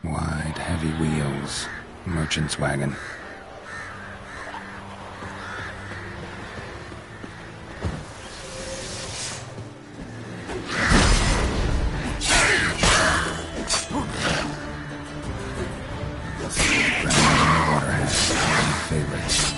Wide, heavy wheels. Merchant's wagon. Grandmother water hat. Favorites.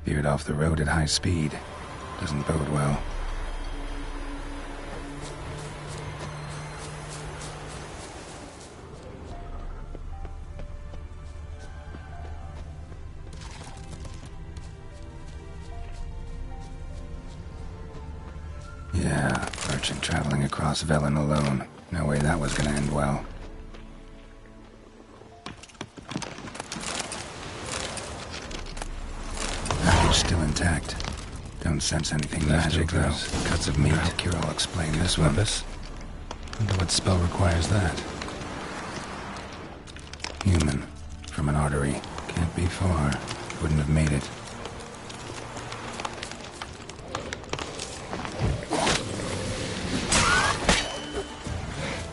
Veered off the road at high speed. Doesn't bode well. Yeah, merchant traveling across Velen alone. No way that was gonna end well. Still intact. Don't sense anything magic, though. Cuts of meat. Kirill'll explain this one. Wonder what spell requires that. Human. From an artery. Can't be far. Wouldn't have made it.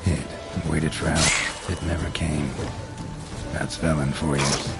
Hid and waited for help. It never came. That's Velen for you.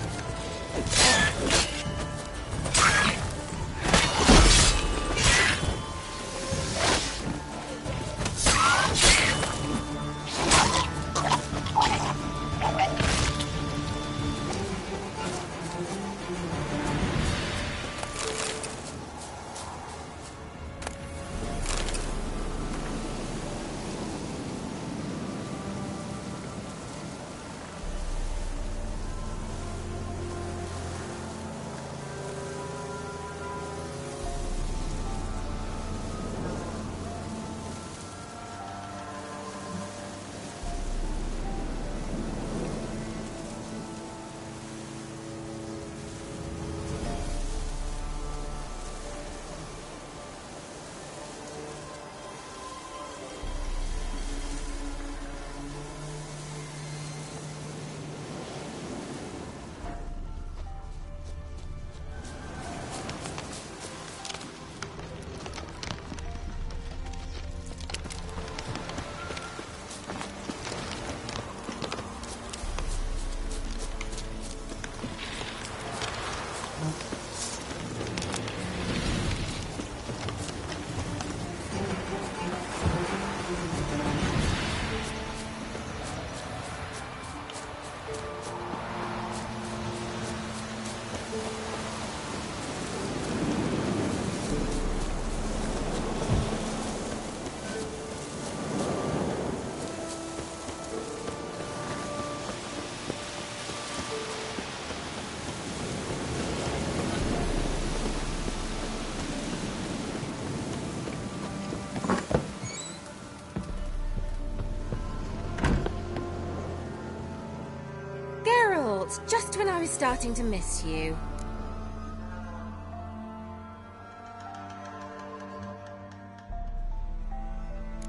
That's just when I was starting to miss you.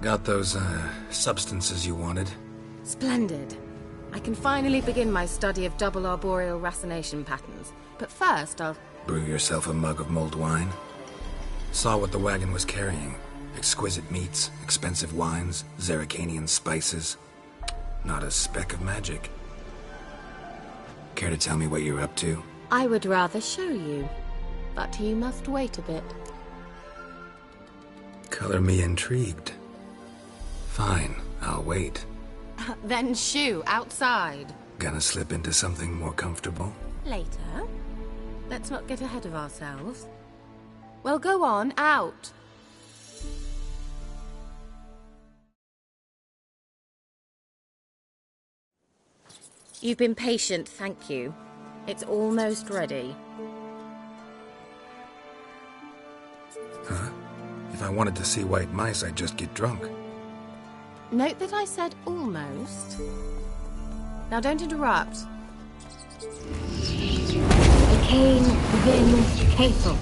Got those, substances you wanted? Splendid. I can finally begin my study of double arboreal racination patterns. But first, I'll... Brew yourself a mug of mulled wine? Saw what the wagon was carrying. Exquisite meats, expensive wines, Zerrikanian spices. Not a speck of magic. Care to tell me what you're up to? I would rather show you. But you must wait a bit. Color me intrigued. Fine, I'll wait. Then shoo, outside. Gonna slip into something more comfortable? Later. Let's not get ahead of ourselves. Well, go on, out. You've been patient, thank you. It's almost ready. Huh? If I wanted to see white mice, I'd just get drunk. Note that I said almost. Now don't interrupt. Arcane Vin Capel.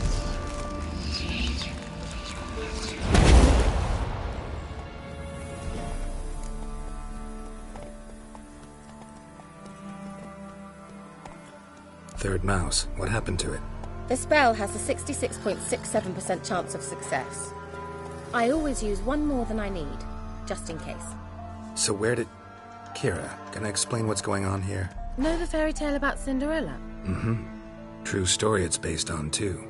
Third mouse. What happened to it? The spell has a 66.67% chance of success. I always use one more than I need, just in case. So where did... Kira, can I explain what's going on here? Know the fairy tale about Cinderella? Mm-hmm. True story it's based on, too.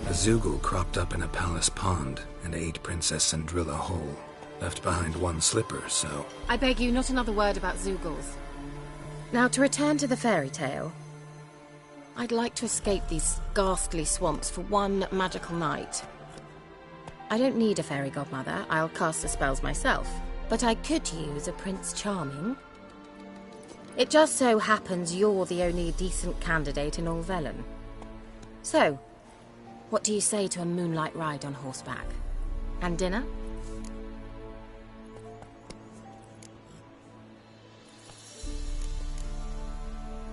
A Zoogle cropped up in a palace pond and ate Princess Cindrilla whole. Left behind one slipper, so... I beg you, not another word about Zoogles. Now, to return to the fairy tale. I'd like to escape these ghastly swamps for one magical night. I don't need a fairy godmother, I'll cast the spells myself. But I could use a Prince Charming. It just so happens you're the only decent candidate in all Velen. So, what do you say to a moonlight ride on horseback? And dinner?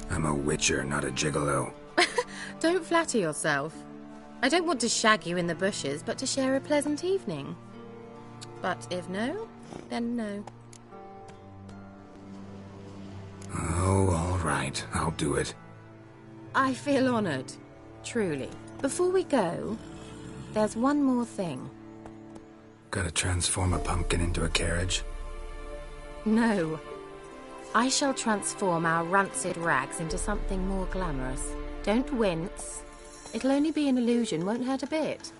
I'm a witcher, not a gigolo. Don't flatter yourself. I don't want to shag you in the bushes, but to share a pleasant evening. But if no, then no. Oh, all right. I'll do it. I feel honored. Truly. Before we go, there's one more thing. Gotta transform a pumpkin into a carriage? No. I shall transform our rancid rags into something more glamorous. Don't wince. It'll only be an illusion, won't hurt a bit.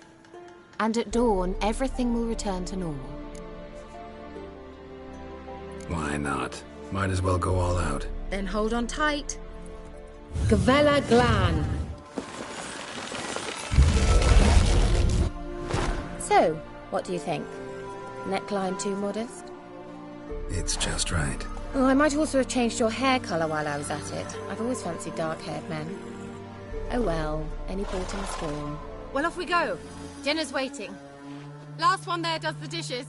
And at dawn, everything will return to normal. Why not? Might as well go all out. Then hold on tight. Gavella Glan. So, what do you think? Neckline too modest? It's just right. Oh, I might also have changed your hair colour while I was at it. I've always fancied dark-haired men. Oh well, any port in a storm. Well, off we go. Dinner's waiting. Last one there does the dishes.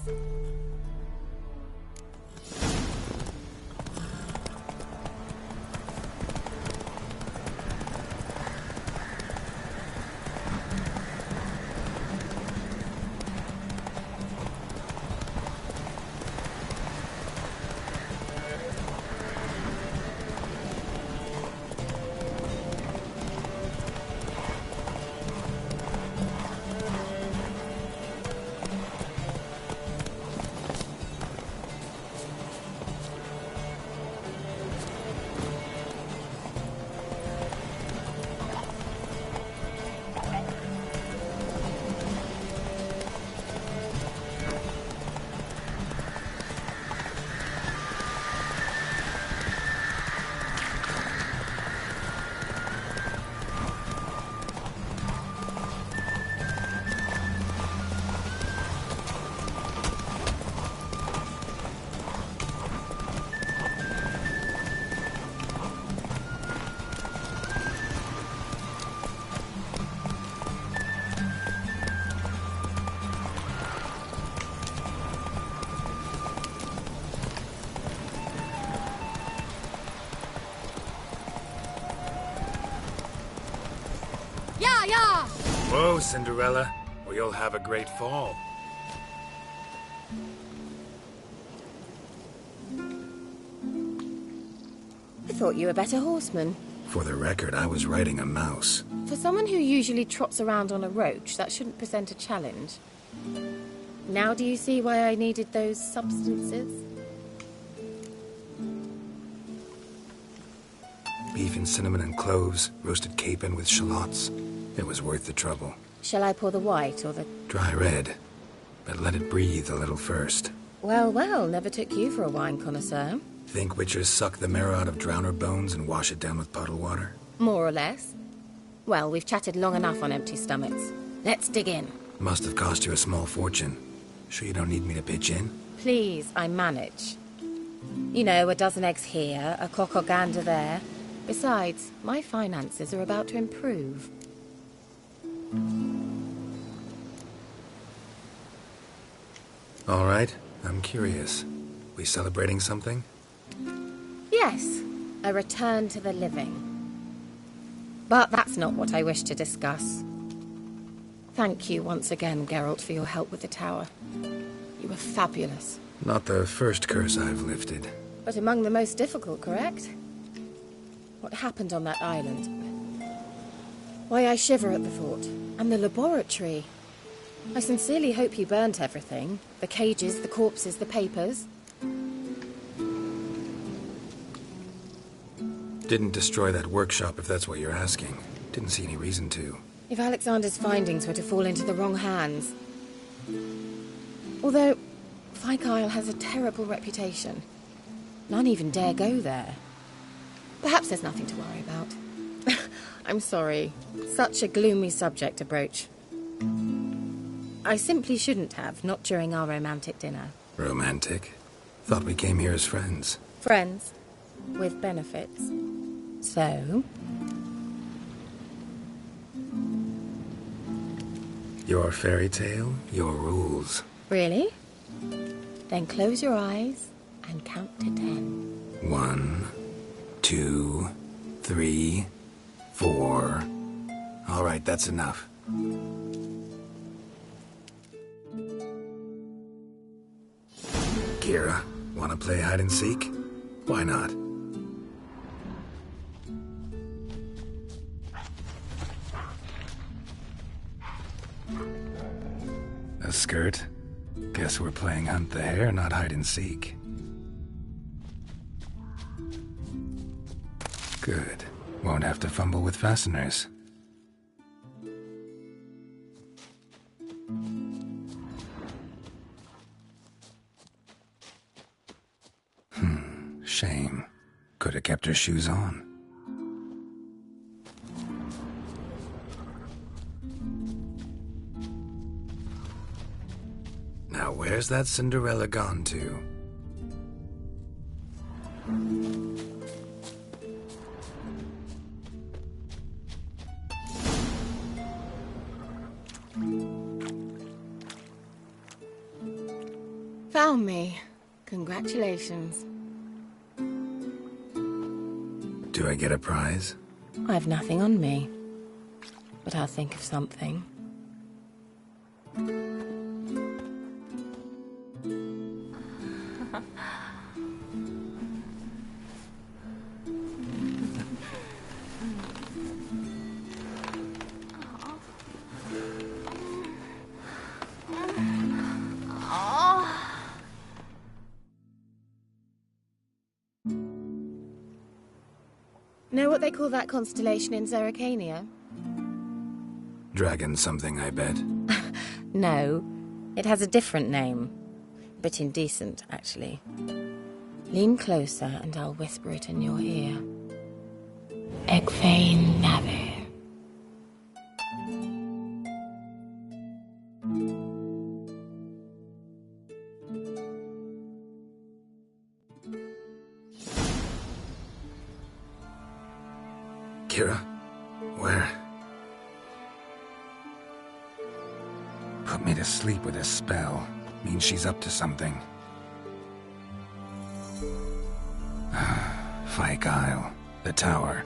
Whoa, Cinderella, or you'll have a great fall. I thought you were a better horseman. For the record, I was riding a mouse. For someone who usually trots around on a roach, that shouldn't present a challenge. Now do you see why I needed those substances? Beef and cinnamon and cloves, roasted capon with shallots. It was worth the trouble. Shall I pour the white or the... Dry red, but let it breathe a little first. Well, well, never took you for a wine connoisseur. Think witchers suck the marrow out of drowner bones and wash it down with puddle water? More or less. Well, we've chatted long enough on empty stomachs. Let's dig in. Must have cost you a small fortune. Sure you don't need me to pitch in? Please, I manage. You know, a dozen eggs here, a cock or gander there. Besides, my finances are about to improve. All right, I'm curious. We celebrating something? Yes, a return to the living. But that's not what I wish to discuss. Thank you once again, Geralt, for your help with the tower. You were fabulous. Not the first curse I've lifted. But among the most difficult, correct? What happened on that island? Why I shiver at the thought. And the laboratory. I sincerely hope you burnt everything. The cages, the corpses, the papers. Didn't destroy that workshop, if that's what you're asking. Didn't see any reason to. If Alexander's findings were to fall into the wrong hands... Although, Fyke Isle has a terrible reputation. None even dare go there. Perhaps there's nothing to worry about. I'm sorry. Such a gloomy subject to broach. I simply shouldn't have, not during our romantic dinner. Romantic? Thought we came here as friends. Friends. With benefits. So... Your fairy tale, your rules. Really? Then close your eyes and count to 10. 1, 2, 3, 4. All right, that's enough. Kira, wanna play hide and seek? Why not? A skirt? Guess we're playing hunt the hare, not hide and seek. Good. Won't have to fumble with fasteners. Shame. Could have kept her shoes on. Now where's that Cinderella gone to? Found me. Congratulations. Do I get a prize? I've nothing on me. But I'll think of something. Know what they call that constellation in Zerrikania? Dragon something, I bet. No, it has a different name. Bit indecent, actually. Lean closer and I'll whisper it in your ear. Egfain Navir. Kira? Where? Put me to sleep with a spell. Means she's up to something. Fyke Isle. The tower.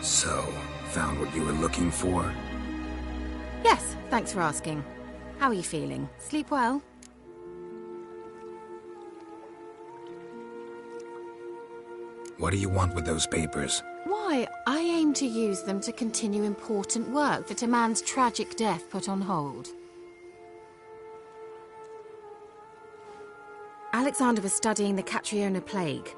So, found what you were looking for? Yes, thanks for asking. How are you feeling? Sleep well? What do you want with those papers? Why, I aim to use them to continue important work that a man's tragic death put on hold. Alexander was studying the Catriona plague.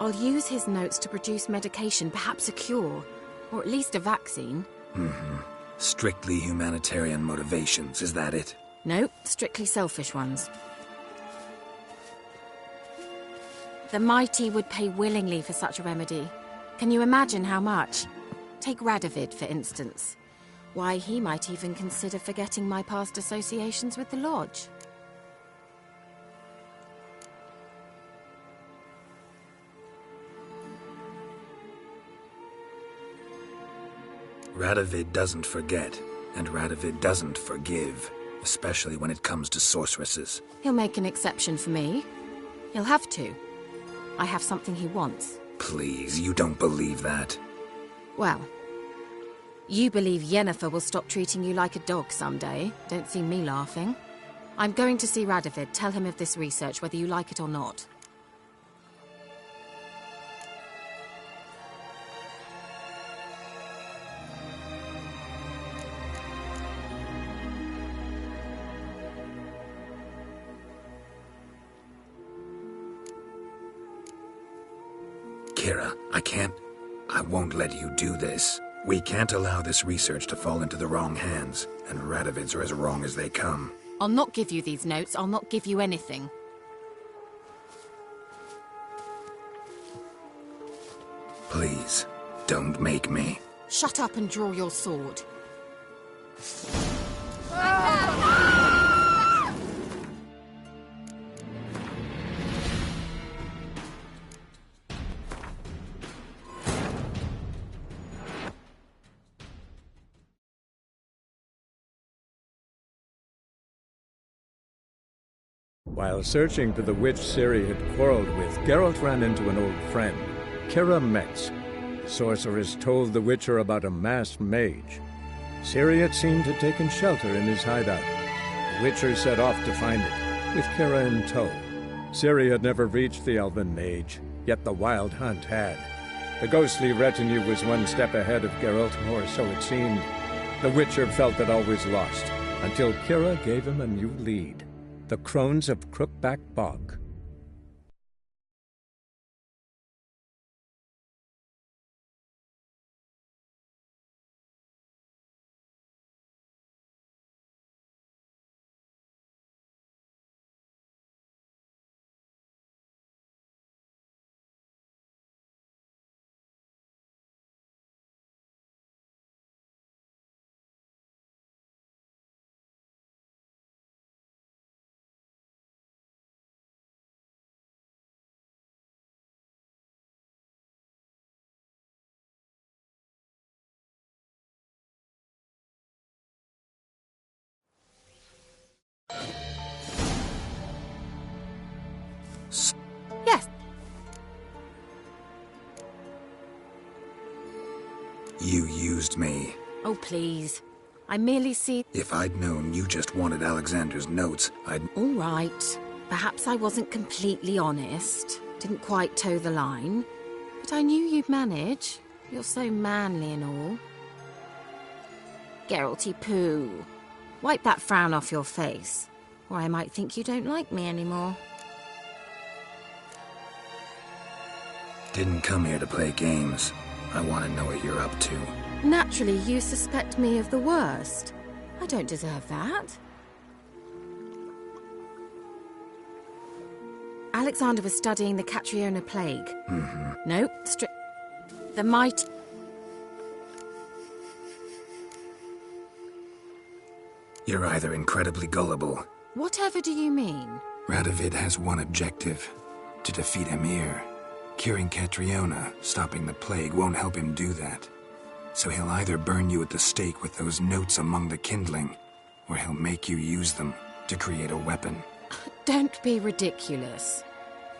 I'll use his notes to produce medication, perhaps a cure, or at least a vaccine. Strictly humanitarian motivations, is that it? No, strictly selfish ones. The mighty would pay willingly for such a remedy. Can you imagine how much? Take Radovid, for instance. Why, he might even consider forgetting my past associations with the Lodge. Radovid doesn't forget, and Radovid doesn't forgive, especially when it comes to sorceresses. He'll make an exception for me. He'll have to. I have something he wants. Please, you don't believe that. Well, you believe Yennefer will stop treating you like a dog someday. Don't see me laughing. I'm going to see Radovid. Tell him of this research, whether you like it or not. Kira, I won't let you do this. We can't allow this research to fall into the wrong hands, and Radovids are as wrong as they come. I'll not give you these notes. I'll not give you anything. Please, don't make me. Shut up and draw your sword. While searching for the witch Ciri had quarreled with, Geralt ran into an old friend, Kira Metz. The sorceress told the Witcher about a masked mage. Ciri had seemed to have taken shelter in his hideout. The Witcher set off to find it, with Kira in tow. Ciri had never reached the elven mage, yet the wild hunt had. The ghostly retinue was one step ahead of Geralt, or so it seemed. The Witcher felt that all was lost, until Kira gave him a new lead. The Crones of Crookback Bog. Yes. You used me. Oh, please. I merely see... If I'd known you just wanted Alexander's notes, I'd... All right. Perhaps I wasn't completely honest. Didn't quite toe the line. But I knew you'd manage. You're so manly and all. Geralty poo. Wipe that frown off your face, or I might think you don't like me anymore. Didn't come here to play games. I want to know what you're up to. Naturally, you suspect me of the worst. I don't deserve that. Alexander was studying the Catriona plague. No, the mighty... You're either incredibly gullible. Whatever do you mean? Radovid has one objective: to defeat Emhyr. Curing Catriona, stopping the plague, won't help him do that. So he'll either burn you at the stake with those notes among the kindling, or he'll make you use them to create a weapon. Don't be ridiculous.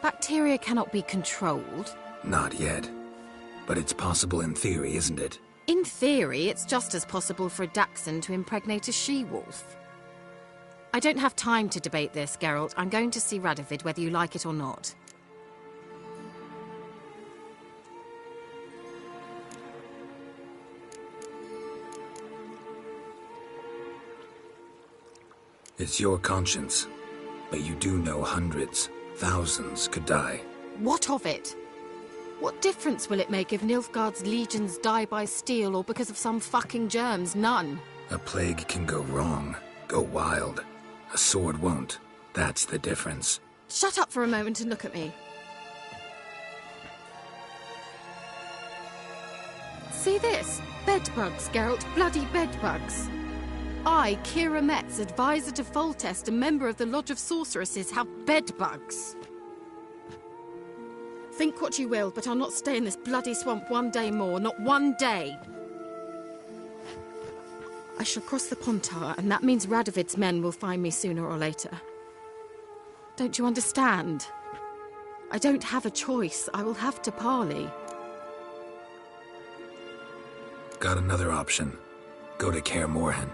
Bacteria cannot be controlled. Not yet. But it's possible in theory, isn't it? In theory, it's just as possible for a Dachshund to impregnate a she-wolf. I don't have time to debate this, Geralt. I'm going to see Radovid whether you like it or not. It's your conscience. But you do know hundreds, thousands could die. What of it? What difference will it make if Nilfgaard's legions die by steel or because of some fucking germs? None. A plague can go wrong, go wild. A sword won't. That's the difference. Shut up for a moment and look at me. See this? Bedbugs, Geralt. Bloody bedbugs. I, Kira Metz, advisor to Foltest, a member of the Lodge of Sorceresses, have bedbugs. Think what you will, but I'll not stay in this bloody swamp one day more. Not one day. I shall cross the Pontar, and that means Radovid's men will find me sooner or later. Don't you understand? I don't have a choice. I will have to parley. Got another option. Go to Kaer Morhen.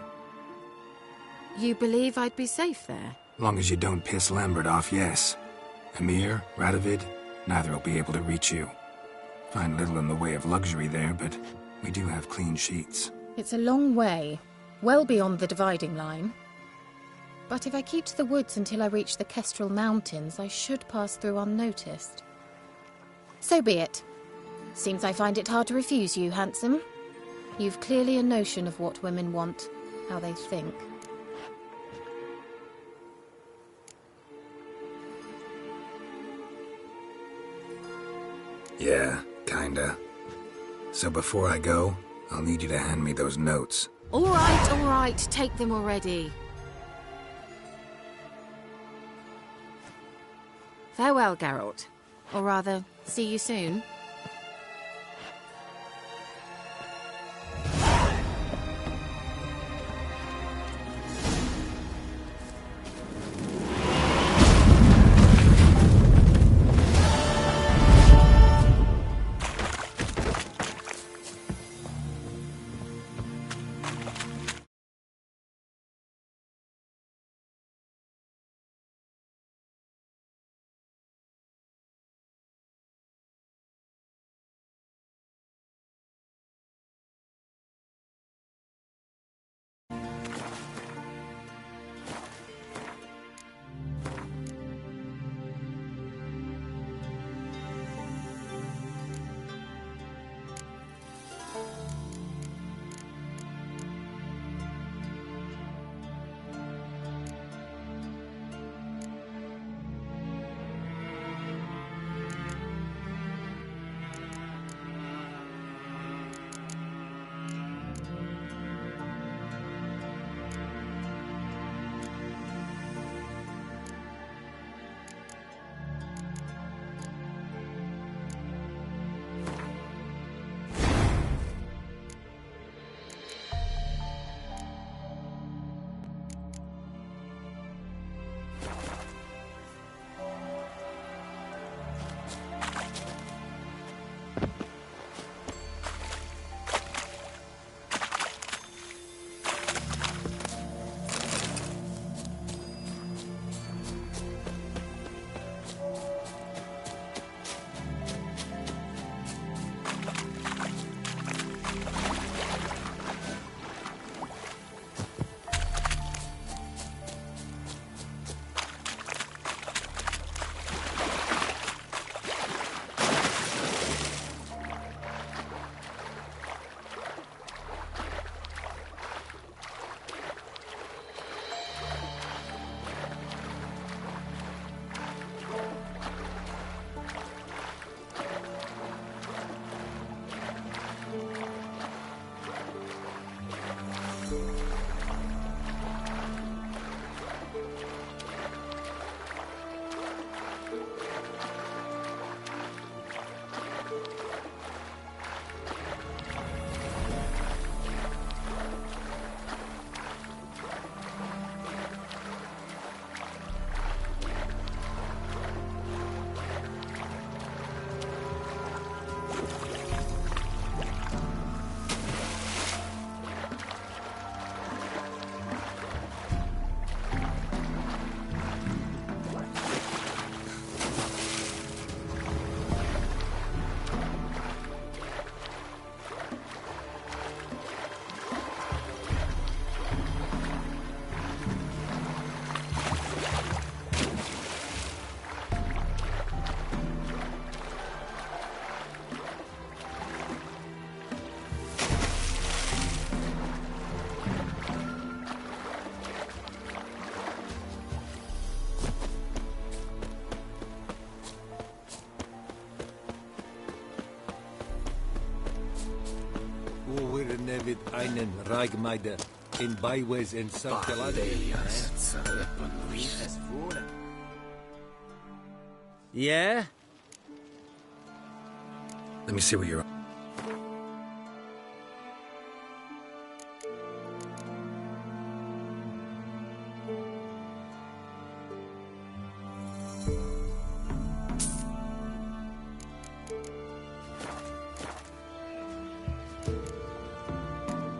You believe I'd be safe there? Long as you don't piss Lambert off, yes. Emhyr, Radovid, neither will be able to reach you. Find little in the way of luxury there, but we do have clean sheets. It's a long way, well beyond the dividing line. But if I keep to the woods until I reach the Kestrel Mountains, I should pass through unnoticed. So be it. Seems I find it hard to refuse you, handsome. You've clearly a notion of what women want, how they think. Yeah, kinda. So before I go, I'll need you to hand me those notes. All right, take them already. Farewell, Geralt. Or rather, see you soon. vid einen Ragmeide in Byways in Circulade. Yeah? Let me see what you're...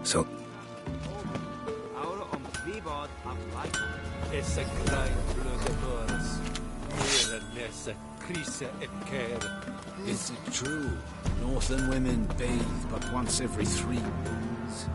So... It's a grind blood of us. Here and Nessa, Crisa et Care. Is it true? Northern women bathe but once every 3 moons.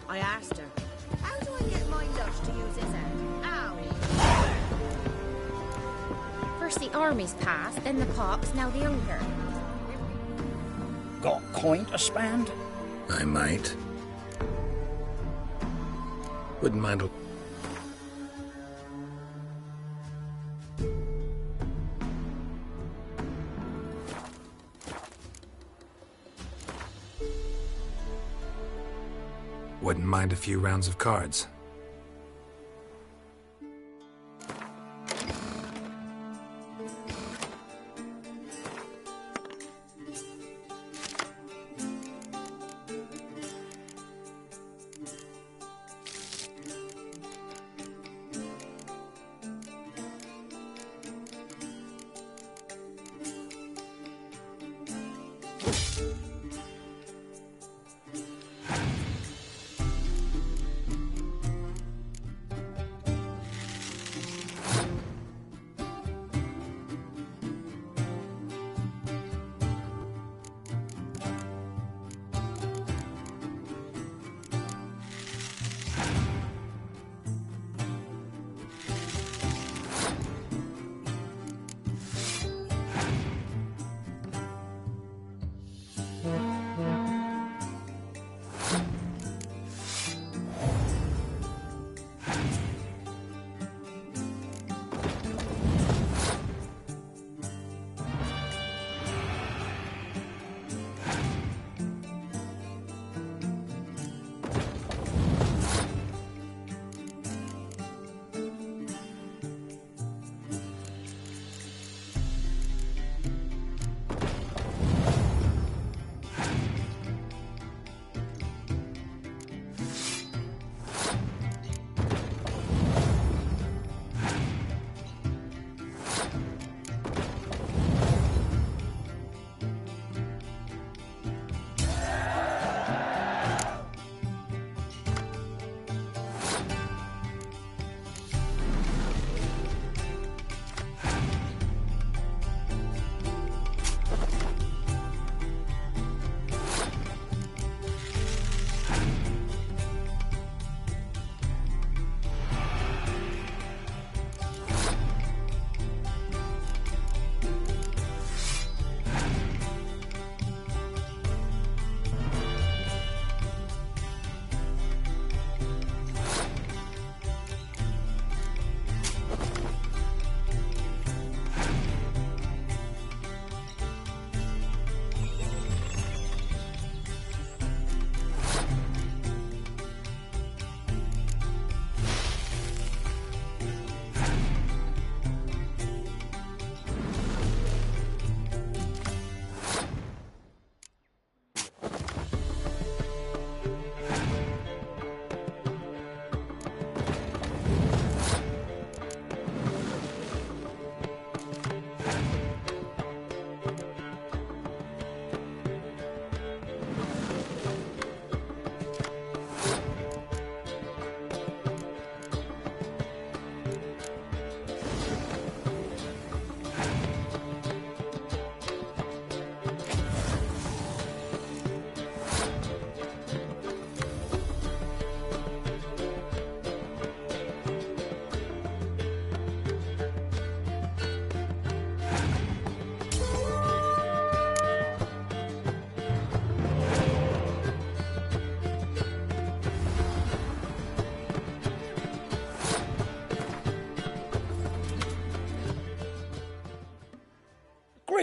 I asked her, how do I get my lush to use his head? Ow! First the armies passed, then the pox, now the hunger. Got coin to spend? I might. Wouldn't mind a... Wouldn't mind a few rounds of cards.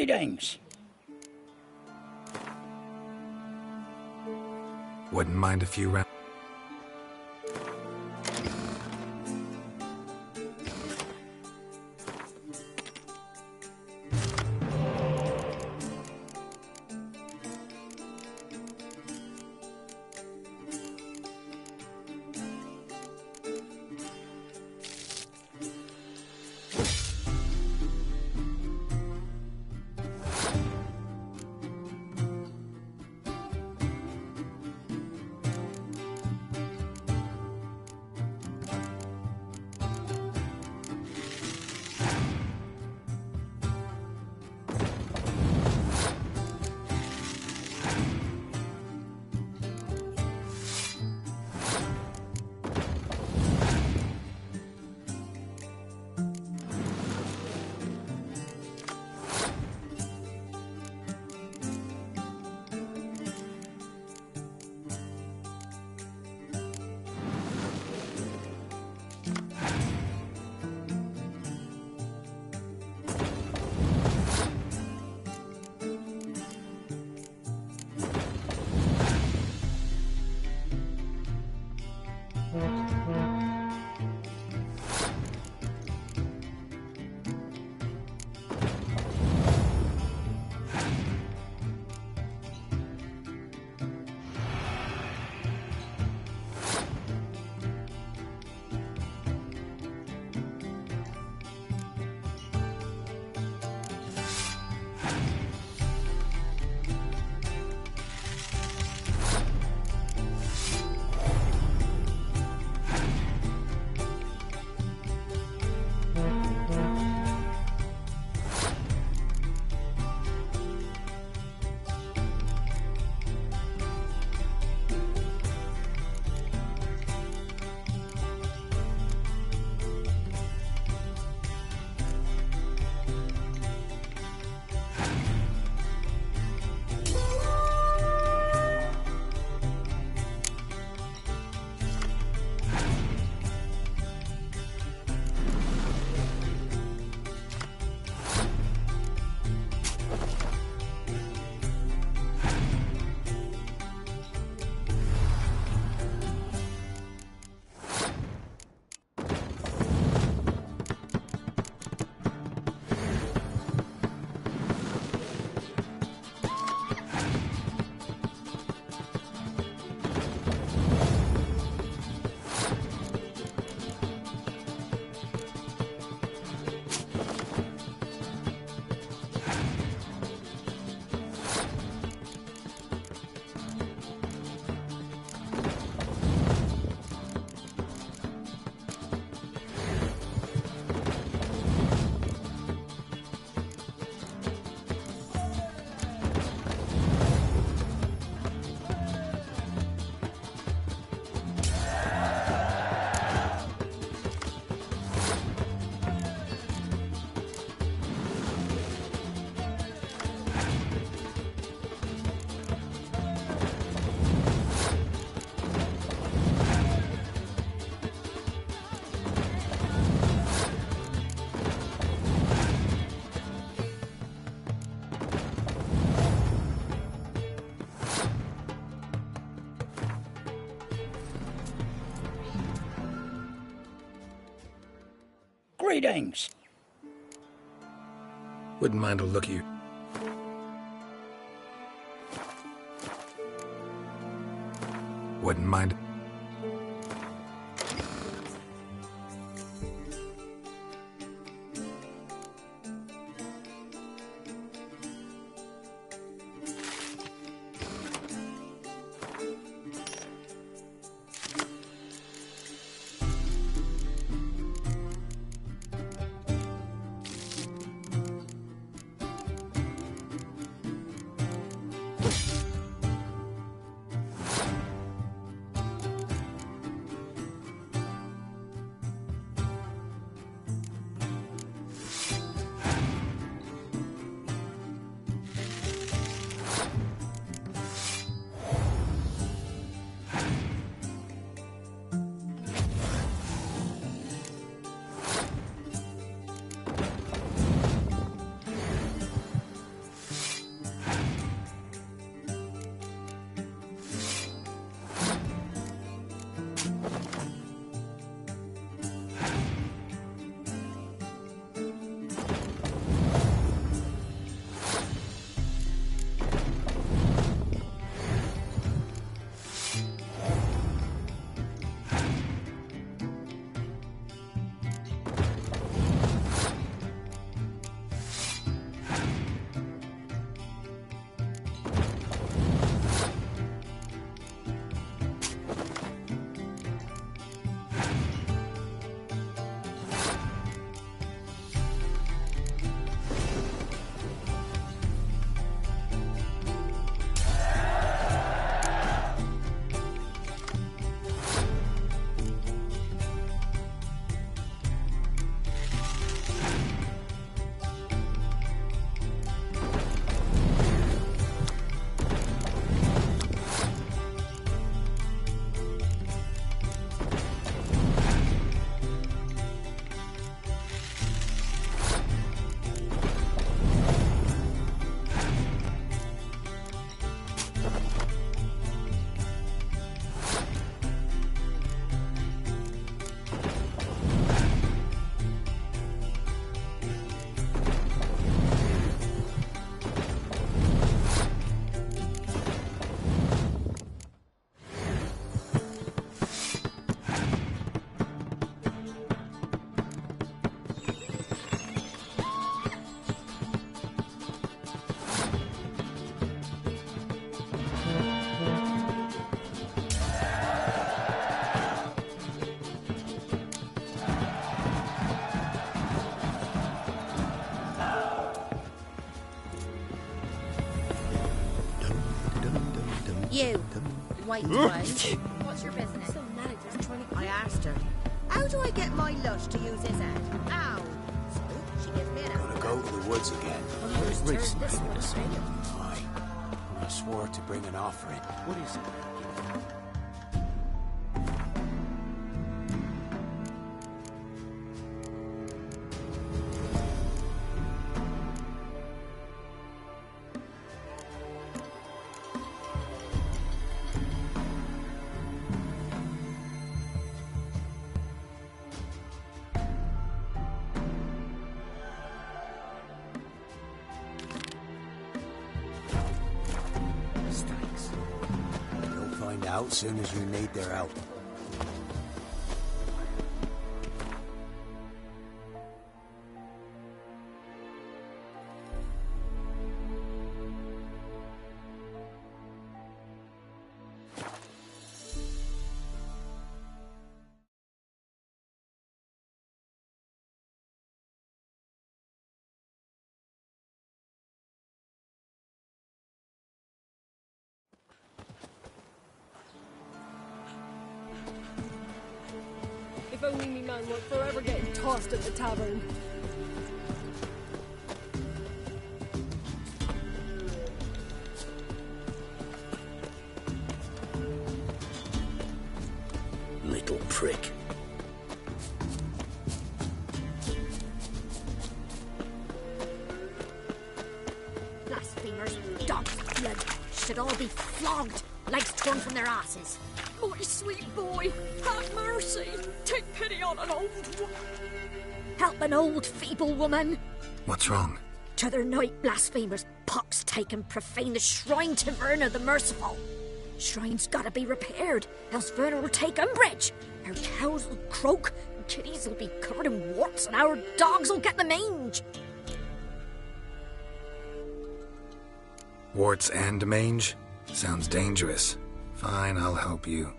Greetings. Wouldn't mind a few rounds. Greetings. Wouldn't mind a look at you. Wouldn't mind. You. Wait, wait. What's your business? I asked her, how do I get my lush to use his head? Ow! So she gives me an Gonna go to the woods again. Recently with a spade. Aye. I swore to bring an offering. What is it? Out soon as we made their out. If only me man weren't forever getting tossed at the tavern. Little prick. Blasphemers, dogs of blood, should all be flogged, legs torn from their asses. My sweet boy, have mercy. Take pity on an old woman. Help an old, feeble woman. What's wrong? T'other night, blasphemers, pox take and profane the shrine to Verna the Merciful. Shrine's gotta be repaired, else Verna will take umbrage. Our cows will croak, and kitties will be covered in warts, and our dogs will get the mange. Warts and mange? Sounds dangerous. Fine, I'll help you.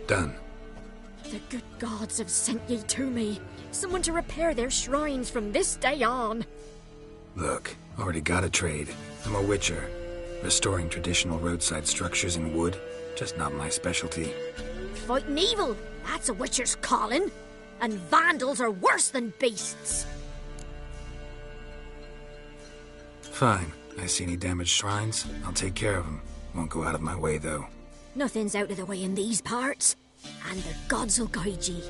Done. The good gods have sent ye to me. Someone to repair their shrines from this day on. Look, already got a trade. I'm a witcher. Restoring traditional roadside structures in wood, just not my specialty. Fighting evil, that's a witcher's calling. And vandals are worse than beasts. Fine. I see any damaged shrines, I'll take care of them. Won't go out of my way, though. Nothing's out of the way in these parts. And the gods will guide ye.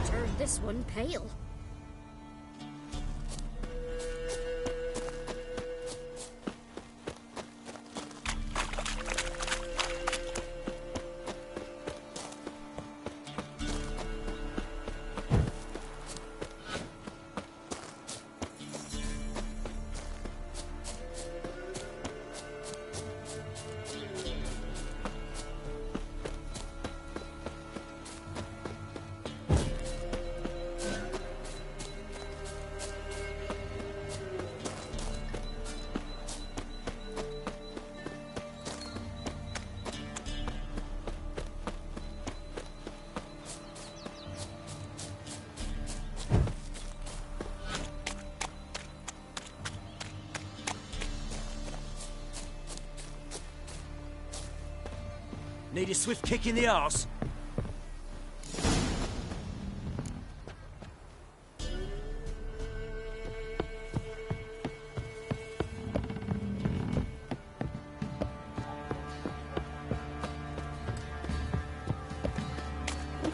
Turn this one pale. Need a swift kick in the arse?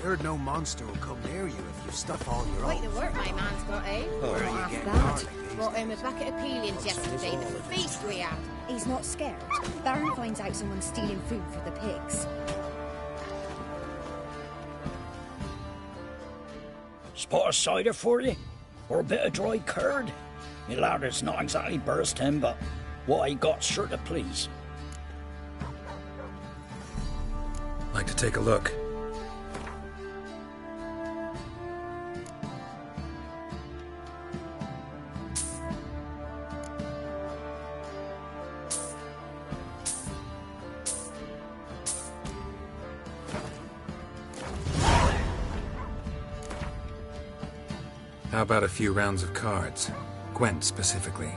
Heard no monster will come near you if you stuff all your Quite own. the work my man's got, eh? Where are you After getting that, garlic these brought him a bucket of peelings yesterday. The feast we had. He's not scared. Baron finds out someone's stealing food for the pigs. Spot of cider for you? Or a bit of dry curd? Me ladder's not exactly bursting, but what I got's sure to please. Like to take a look. How about a few rounds of cards? Gwent specifically.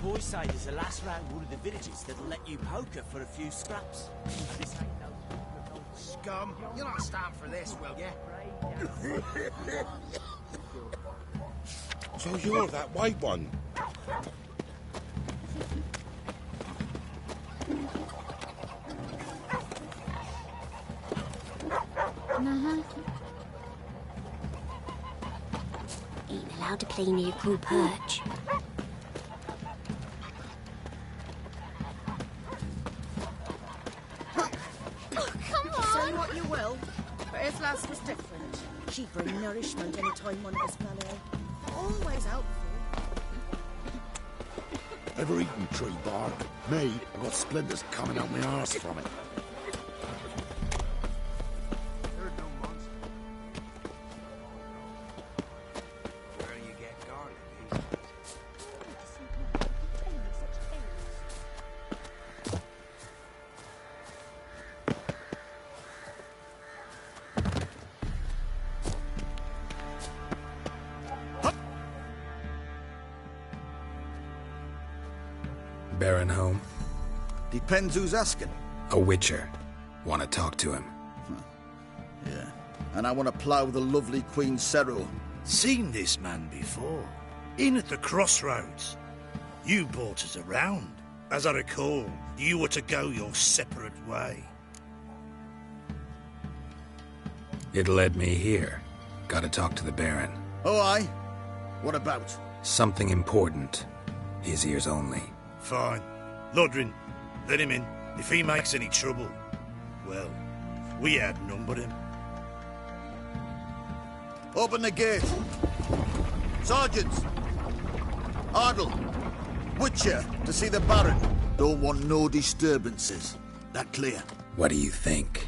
Boys say there's a last round one of the villages that'll let you poker for a few scraps. Scum, you'll not stand for this, will you? So you're that white one? Ain't allowed to play near Crew Perch. Say what you will, but his lass was different. She'd bring nourishment any time one of us fell ill. Always helpful. Ever eaten tree bark? Me, I've got splinters coming out my arse from it. Baron home? Depends who's asking. A witcher. Want to talk to him. Yeah. And I want to plough the lovely Queen Seru. Seen this man before. In at the crossroads. You brought us around. As I recall, you were to go your separate way. It led me here. Gotta talk to the Baron. Oh, aye? What about? Something important. His ears only. Fine. Lodrin, let him in. If he makes any trouble, well, we outnumber him. Open the gate. Sergeants! Ardle! Witcher, to see the Baron. Don't want no disturbances. That clear? What do you think?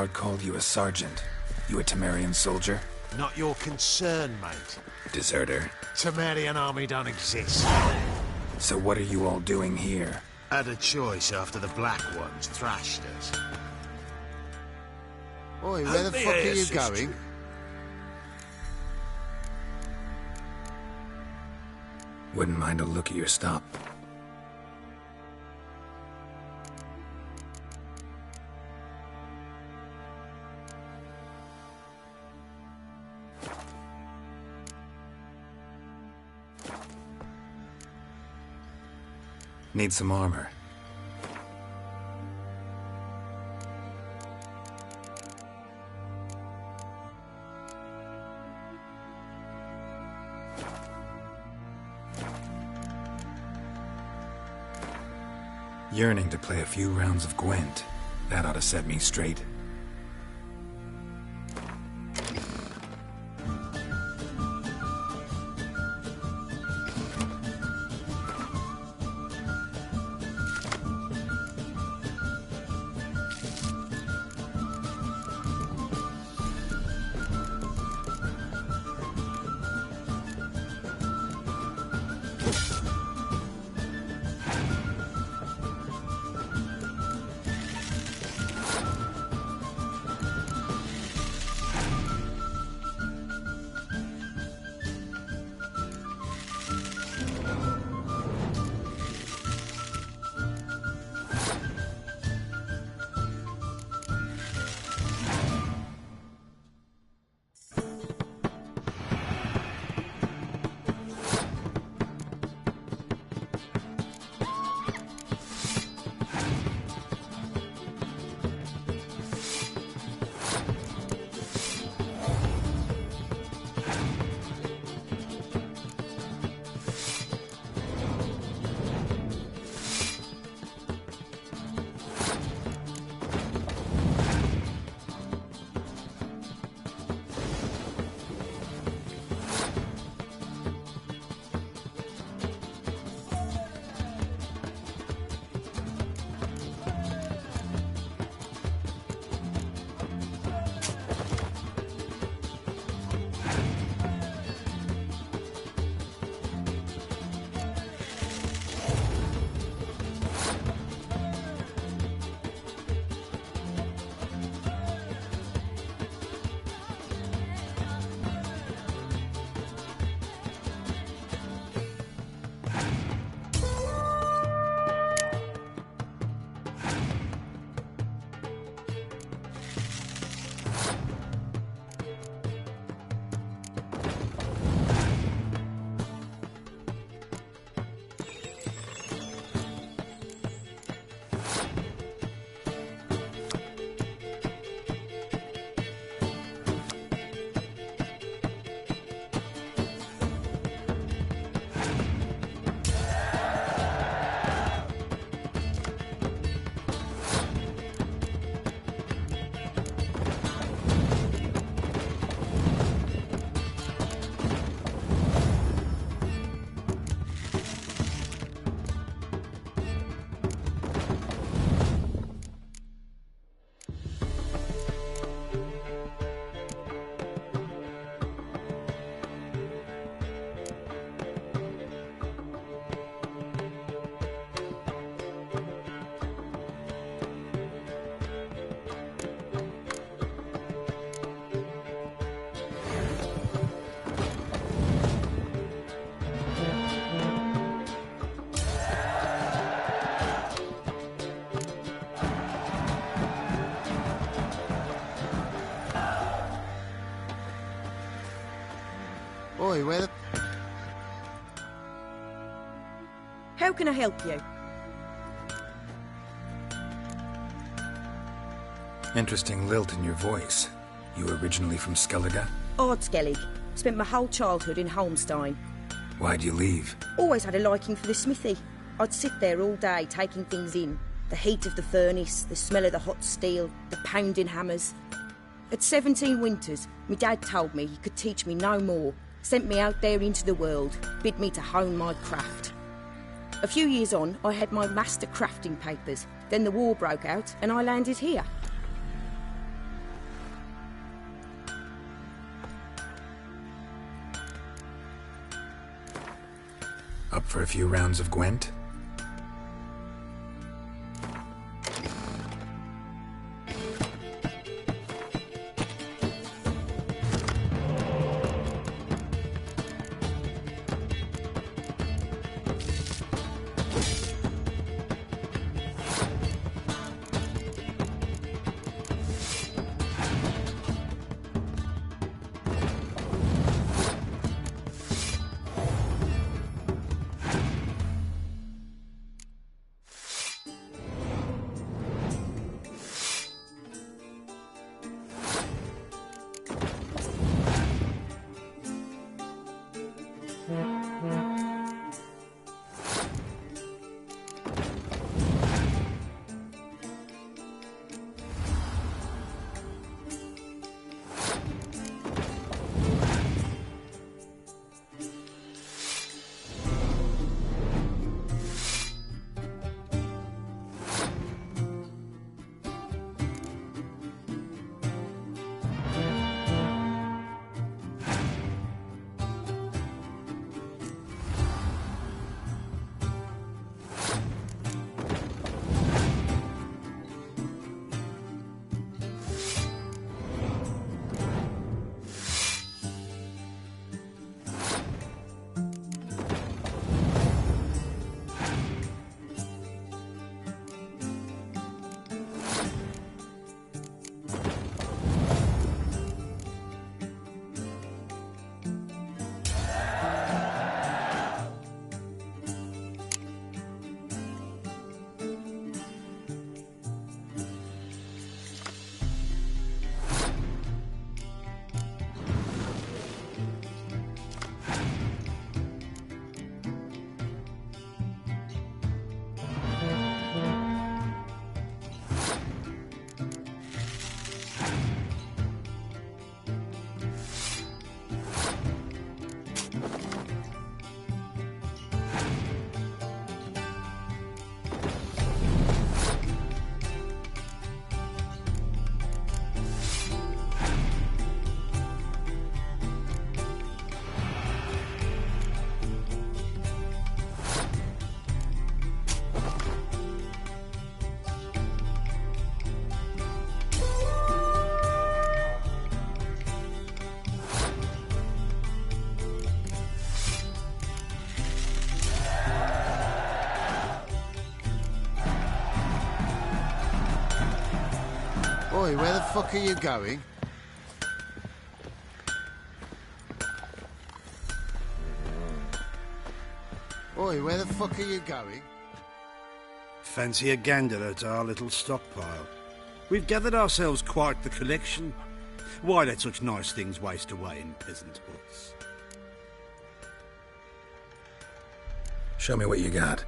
Reinhardt called you a sergeant. You a Temerian soldier? Not your concern, mate. Deserter. Temerian army don't exist. So what are you all doing here? Had a choice after the Black Ones thrashed us. Oi, where the fuck are you going? Wouldn't mind a look at your stop. Need some armor. Yearning to play a few rounds of Gwent. That ought to set me straight. Oi, where the... How can I help you? Interesting lilt in your voice. You originally from Skellige? Ardskellig. Spent my whole childhood in Holmstein. Why'd you leave? Always had a liking for the smithy. I'd sit there all day taking things in. The heat of the furnace, the smell of the hot steel, the pounding hammers. At 17 winters, my dad told me he could teach me no more. Sent me out there into the world, bid me to hone my craft. A few years on, I had my master crafting papers. Then the war broke out and I landed here. Up for a few rounds of Gwent? Oi, where the fuck are you going? Oi, where the fuck are you going? Fancy a gander at our little stockpile. We've gathered ourselves quite the collection. Why let such nice things waste away in peasant huts? Show me what you got.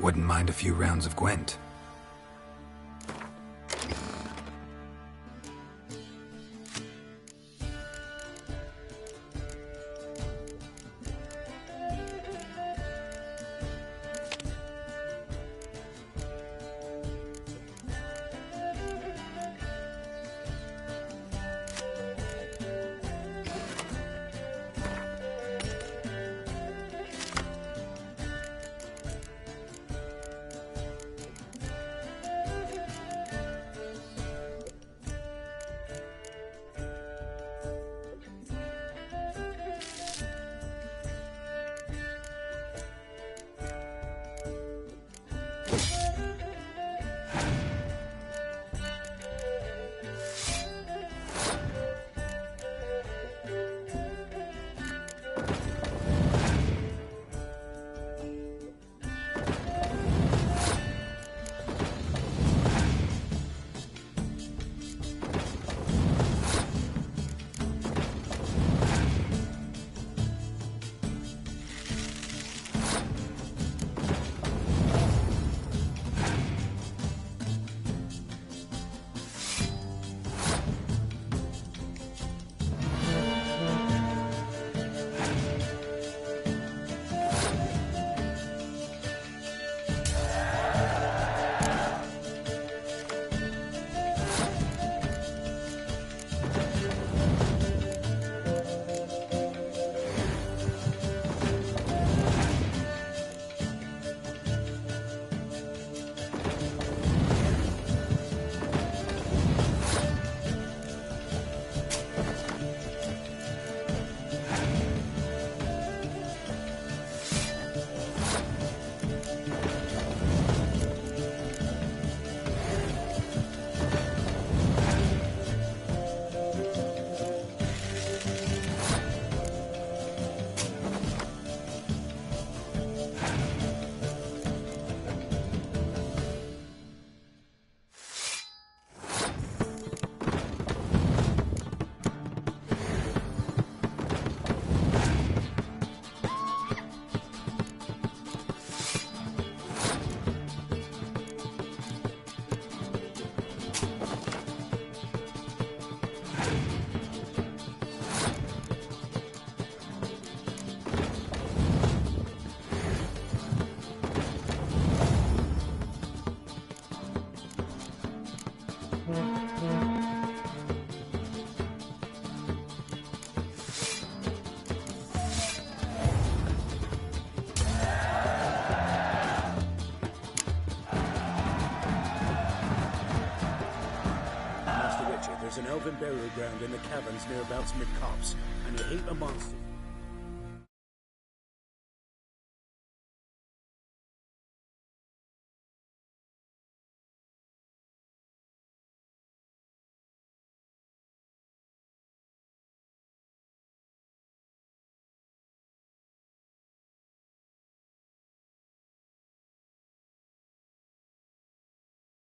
Wouldn't mind a few rounds of Gwent. elven burial ground in the caverns near about Smith Copse, and a heap of monsters.